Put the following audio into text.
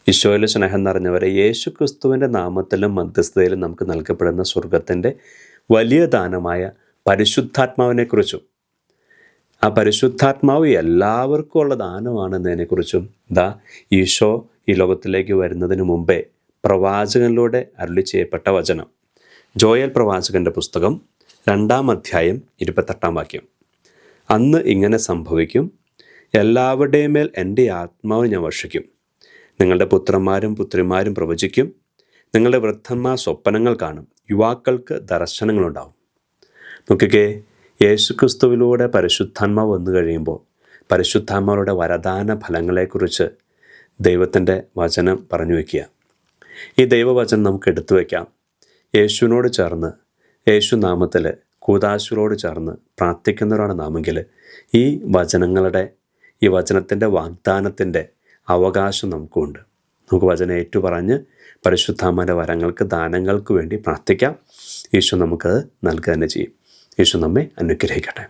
ഈശോയിൽ സ്നേഹം നിറഞ്ഞവരെ, യേശു ക്രിസ്തുവിൻ്റെ നാമത്തിലും മധ്യസ്ഥതയിലും നമുക്ക് നൽകപ്പെടുന്ന സ്വർഗത്തിൻ്റെ വലിയ ദാനമായ പരിശുദ്ധാത്മാവിനെക്കുറിച്ചും ആ പരിശുദ്ധാത്മാവ് എല്ലാവർക്കും ഉള്ള ദാനമാണെന്നതിനെക്കുറിച്ചും ഈശോ ഈ ലോകത്തിലേക്ക് വരുന്നതിന് മുമ്പേ പ്രവാചകനിലൂടെ അരുളി ചെയ്യപ്പെട്ട വചനം. ജോയൽ പ്രവാചകൻ്റെ പുസ്തകം 2-ാം അധ്യായം 28-ാം വാക്യം. അന്ന് ഇങ്ങനെ സംഭവിക്കും, എല്ലാവരുടെയും മേൽ എൻ്റെ ആത്മാവ് ഞാൻ വർഷിക്കും. നിങ്ങളുടെ പുത്രന്മാരും പുത്രിമാരും പ്രവചിക്കും, നിങ്ങളുടെ വൃദ്ധന്മാർ സ്വപ്നങ്ങൾ കാണും, യുവാക്കൾക്ക് ദർശനങ്ങളുണ്ടാവും. നോക്കിക്കേ, യേശുക്രിസ്തുവിലൂടെ പരിശുദ്ധാത്മാവ് വന്നു കഴിയുമ്പോൾ പരിശുദ്ധാത്മാവുടെ വരദാന ഫലങ്ങളെക്കുറിച്ച് ദൈവത്തിൻ്റെ വചനം പറഞ്ഞു വയ്ക്കുക. ഈ ദൈവവചനം നമുക്ക് എടുത്തു വയ്ക്കാം. യേശുവിനോട് ചേർന്ന്, യേശു നാമത്തിൽ കൂദാശകളോട് ചേർന്ന് പ്രാർത്ഥിക്കുന്നവരാണ് നാമെങ്കിൽ ഈ വചനത്തിൻ്റെ വാഗ്ദാനത്തിൻ്റെ അവകാശം നമുക്കുണ്ട്. നമുക്ക് വചനം ഏറ്റുപറഞ്ഞ് പരിശുദ്ധാത്മാവിൻ്റെ വരങ്ങൾക്ക്, ദാനങ്ങൾക്ക് വേണ്ടി പ്രാർത്ഥിക്കാം. ഈശോ നമുക്കത് നൽകുക തന്നെ ചെയ്യും. ഈശോ നമ്മെ അനുഗ്രഹിക്കട്ടെ.